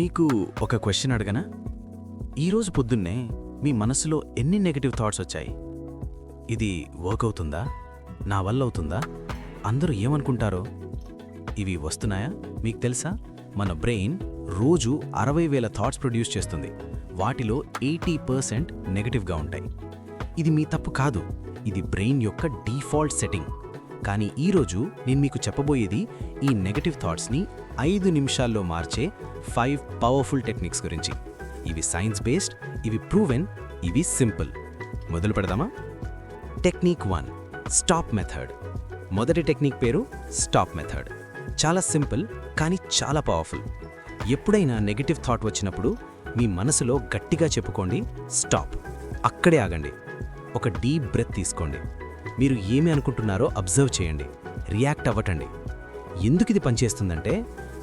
మీకు ఒక క్వశ్చన్ అడగనా? ఈరోజు పొద్దున్నే మీ మనసులో ఎన్ని నెగటివ్ థాట్స్ వచ్చాయి? ఇది వర్క్ అవుతుందా? నా వల్ల అవుతుందా? అందరూ ఏమనుకుంటారో? ఇవి వస్తున్నాయా? మీకు తెలుసా, మన బ్రెయిన్ రోజు 60,000 థాట్స్ ప్రొడ్యూస్ చేస్తుంది. వాటిలో 80% నెగటివ్గా ఉంటాయి. ఇది మీ తప్పు కాదు, ఇది బ్రెయిన్ యొక్క డిఫాల్ట్ సెట్టింగ్. కానీ ఈరోజు నేను మీకు చెప్పబోయేది ఈ నెగటివ్ థాట్స్ని 5 నిమిషాల్లో మార్చే 5 పవర్ఫుల్ టెక్నిక్స్ గురించి. ఇవి సైన్స్ బేస్డ్, ఇవి ప్రూవెన్, ఇవి సింపుల్. మొదలు పెడదామా? Technique 1, stop method. మొదటి టెక్నిక్ పేరు స్టాప్ మెథడ్. చాలా సింపుల్ కానీ చాలా పవర్ఫుల్. ఎప్పుడైనా నెగటివ్ థాట్ వచ్చినప్పుడు మీ మనసులో గట్టిగా చెప్పుకోండి, స్టాప్. అక్కడే ఆగండి. ఒక డీప్ బ్రెత్ తీసుకోండి. మీరు ఏమి అనుకుంటున్నారో అబ్జర్వ్ చేయండి, రియాక్ట్ అవ్వటండి. ఎందుకు ఇది పనిచేస్తుందంటే,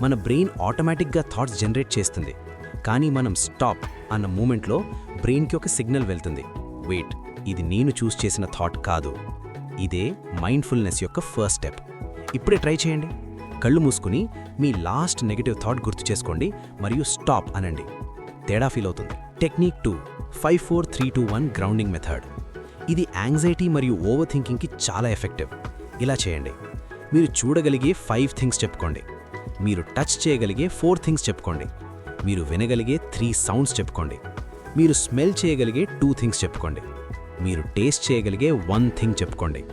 మన బ్రెయిన్ ఆటోమేటిక్గా థాట్స్ జనరేట్ చేస్తుంది. కానీ మనం స్టాప్ అన్న మూమెంట్లో బ్రెయిన్కి ఒక సిగ్నల్ వెళ్తుంది, వెయిట్, ఇది నేను చూస్ చేసిన థాట్ కాదు. ఇదే మైండ్ఫుల్నెస్ యొక్క ఫస్ట్ స్టెప్. ఇప్పుడే ట్రై చేయండి. కళ్ళు మూసుకుని మీ లాస్ట్ నెగటివ్ థాట్ గుర్తు చేసుకోండి మరియు స్టాప్ అనండి. తేడా ఫీల్ అవుతుంది. Technique 2, 5 4 3 2 1 grounding method. ఇది యాంగ్జైటీ మరియు ఓవర్ థింకింగ్కి చాలా ఎఫెక్టివ్. ఇలా చేయండి. మీరు చూడగలిగే 5 థింగ్స్ చెప్పుకోండి. మీరు టచ్ చేయగలిగే 4 థింగ్స్ చెప్పుకోండి. మీరు వినగలిగే 3 సౌండ్స్ చెప్పుకోండి. మీరు స్మెల్ చేయగలిగే 2 థింగ్స్ చెప్పుకోండి. మీరు టేస్ట్ చేయగలిగే 1 థింగ్ చెప్పుకోండి.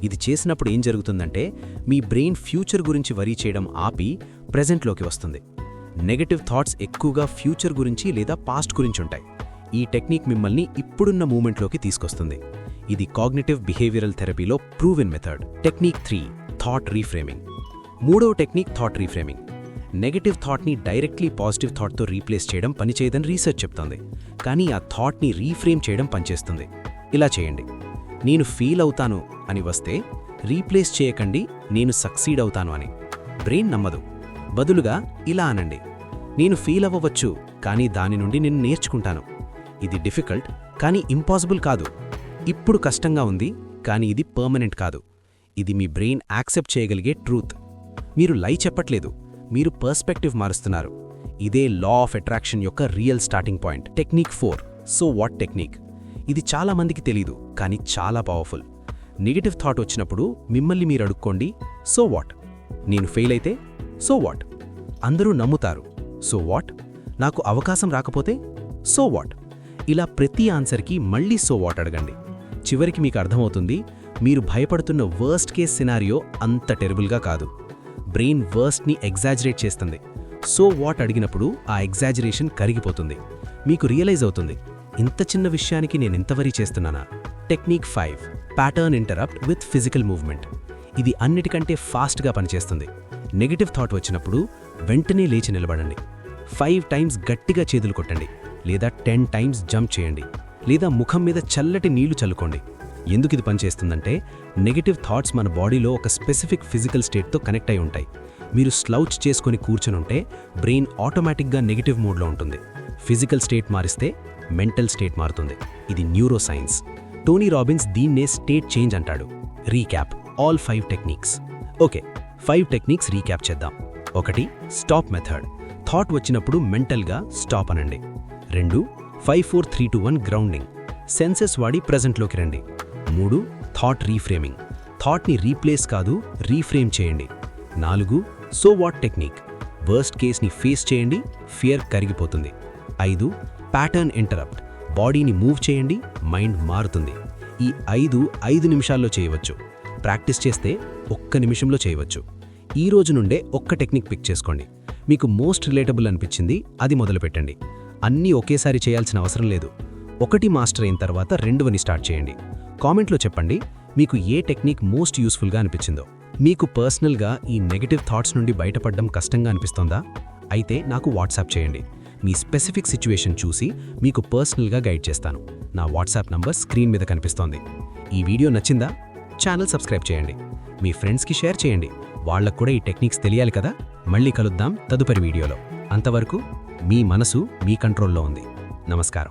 ఇది చేసినప్పుడు ఏం జరుగుతుందంటే, మీ బ్రెయిన్ ఫ్యూచర్ గురించి వరీ చేయడం ఆపి ప్రెజెంట్లోకి వస్తుంది. నెగటివ్ థాట్స్ ఎక్కువగా ఫ్యూచర్ గురించి లేదా పాస్ట్ గురించి ఉంటాయి. ఈ టెక్నిక్ మిమ్మల్ని ఇప్పుడున్న మూమెంట్లోకి తీసుకొస్తుంది. ఇది కాగ్నిటివ్ బిహేవియరల్ థెరపీలో proven method. Technique 3, thought reframing. మూడవ టెక్నిక్ థాట్ రీఫ్రేమింగ్. నెగటివ్ థాట్ని డైరెక్ట్లీ పాజిటివ్ థాట్తో రీప్లేస్ చేయడం పనిచేయదని రీసెర్చ్ చెప్తోంది. కానీ ఆ థాట్ని రీఫ్రేమ్ చేయడం పనిచేస్తుంది. ఇలా చేయండి. నేను ఫీల్ అవుతాను అని వస్తే రీప్లేస్ చేయకండి నేను సక్సీడ్ అవుతాను అని. బ్రెయిన్ నమ్మదు. బదులుగా ఇలా అనండి, నేను ఫీల్ అవ్వవచ్చు కానీ దాని నుండి నేను నేర్చుకుంటాను. ఇది డిఫికల్ట్ కానీ ఇంపాసిబుల్ కాదు. ఇప్పుడు కష్టంగా ఉంది కానీ ఇది పర్మనెంట్ కాదు. ఇది మీ బ్రెయిన్ యాక్సెప్ట్ చేయగలిగే ట్రూత్. మీరు లై చెప్పట్లేదు, మీరు పర్స్పెక్టివ్ మారుస్తున్నారు. ఇదే లా ఆఫ్ అట్రాక్షన్ యొక్క real starting point. Technique 4, so what technique. ఇది చాలా మందికి తెలీదు కానీ చాలా పవర్ఫుల్. నెగటివ్ థాట్ వచ్చినప్పుడు మిమ్మల్ని మీరు అడుక్కోండి, సో వాట్. నేను ఫెయిల్ అయితే సో వాట్. అందరూ నమ్ముతారు, సో వాట్. నాకు అవకాశం రాకపోతే సో వాట్. ఇలా ప్రతి ఆన్సర్కి మళ్ళీ సో వాట్ అడగండి. చివరికి మీకు అర్థమవుతుంది, మీరు భయపడుతున్న వర్స్ట్ కేస్ సినారియో అంత టెరబుల్గా కాదు. బ్రెయిన్ వర్స్ట్ని ఎగ్జాజరేట్ చేస్తుంది. సో వాట్ అడిగినప్పుడు ఆ ఎగ్జాజరేషన్ కరిగిపోతుంది. మీకు రియలైజ్ అవుతుంది, ఇంత చిన్న విషయానికి నేనెంత వరీ చేస్తున్నానా. Technique 5, pattern interrupt with physical movement. ఇది అన్నిటికంటే ఫాస్ట్గా పనిచేస్తుంది. నెగటివ్ థాట్ వచ్చినప్పుడు వెంటనే లేచి నిలబడండి. 5 టైమ్స్ గట్టిగా చేతులు కొట్టండి, లేదా 10 టైమ్స్ జంప్ చేయండి, లేదా ముఖం మీద చల్లటి నీళ్లు చల్లుకోండి. ఎందుకు ఇది పనిచేస్తుందంటే, నెగటివ్ థాట్స్ మన బాడీలో ఒక స్పెసిఫిక్ ఫిజికల్ స్టేట్తో కనెక్ట్ అయి ఉంటాయి. మీరు స్లౌచ్ చేసుకుని కూర్చునుంటే బ్రెయిన్ ఆటోమేటిక్గా నెగటివ్ మోడ్లో ఉంటుంది. ఫిజికల్ స్టేట్ మారిస్తే మెంటల్ స్టేట్ మారుతుంది. ఇది న్యూరో సైన్స్. టోనీ రాబిన్స్ దీన్నే స్టేట్ చేంజ్ అంటాడు. Recap all 5 techniques. Okay, 5 techniques recap చేద్దాం. 1, స్టాప్ మెథడ్. థాట్ వచ్చినప్పుడు మెంటల్గా స్టాప్ అనండి. 2, 5 4 3 2 1 గ్రౌండింగ్. సెన్సెస్ వాడి ప్రెజెంట్లోకి రండి. 3, థాట్ రీఫ్రేమింగ్. థాట్ని రీప్లేస్ కాదు, రీఫ్రేమ్ చేయండి. 4, సో వాట్ టెక్నిక్. వర్స్ట్ కేస్ని ఫేస్ చేయండి, ఫియర్ కరిగిపోతుంది. 5, ప్యాటర్న్ ఇంటరప్ట్. బాడీని మూవ్ చేయండి, మైండ్ మారుతుంది. ఈ 5 నిమిషాల్లో చేయవచ్చు. ప్రాక్టీస్ చేస్తే 1 నిమిషంలో చేయవచ్చు. ఈ రోజు నుండే ఒక్క టెక్నిక్ పిక్ చేసుకోండి. మీకు మోస్ట్ రిలేటబుల్ అనిపించింది అది మొదలుపెట్టండి. అన్నీ ఒకేసారి చేయాల్సిన అవసరం లేదు. 1 మాస్టర్ అయిన తర్వాత 2వని స్టార్ట్ చేయండి. కామెంట్లో చెప్పండి మీకు ఏ టెక్నిక్ మోస్ట్ యూస్ఫుల్గా అనిపించిందో. మీకు పర్సనల్గా ఈ నెగటివ్ థాట్స్ నుండి బయటపడడం కష్టంగా అనిపిస్తోందా? అయితే నాకు వాట్సాప్ చేయండి. మీ స్పెసిఫిక్ సిచ్యువేషన్ చూసి మీకు పర్సనల్గా గైడ్ చేస్తాను. నా వాట్సాప్ నంబర్ స్క్రీన్ మీద కనిపిస్తోంది. ఈ వీడియో నచ్చిందా? ఛానల్ సబ్స్క్రైబ్ చేయండి. మీ ఫ్రెండ్స్కి షేర్ చేయండి. వాళ్ళకు కూడా ఈ టెక్నిక్స్ తెలియాలి కదా. మళ్ళీ కలుద్దాం తదుపరి వీడియోలో. అంతవరకు మీ మనసు మీ కంట్రోల్లో ఉంది. నమస్కారం.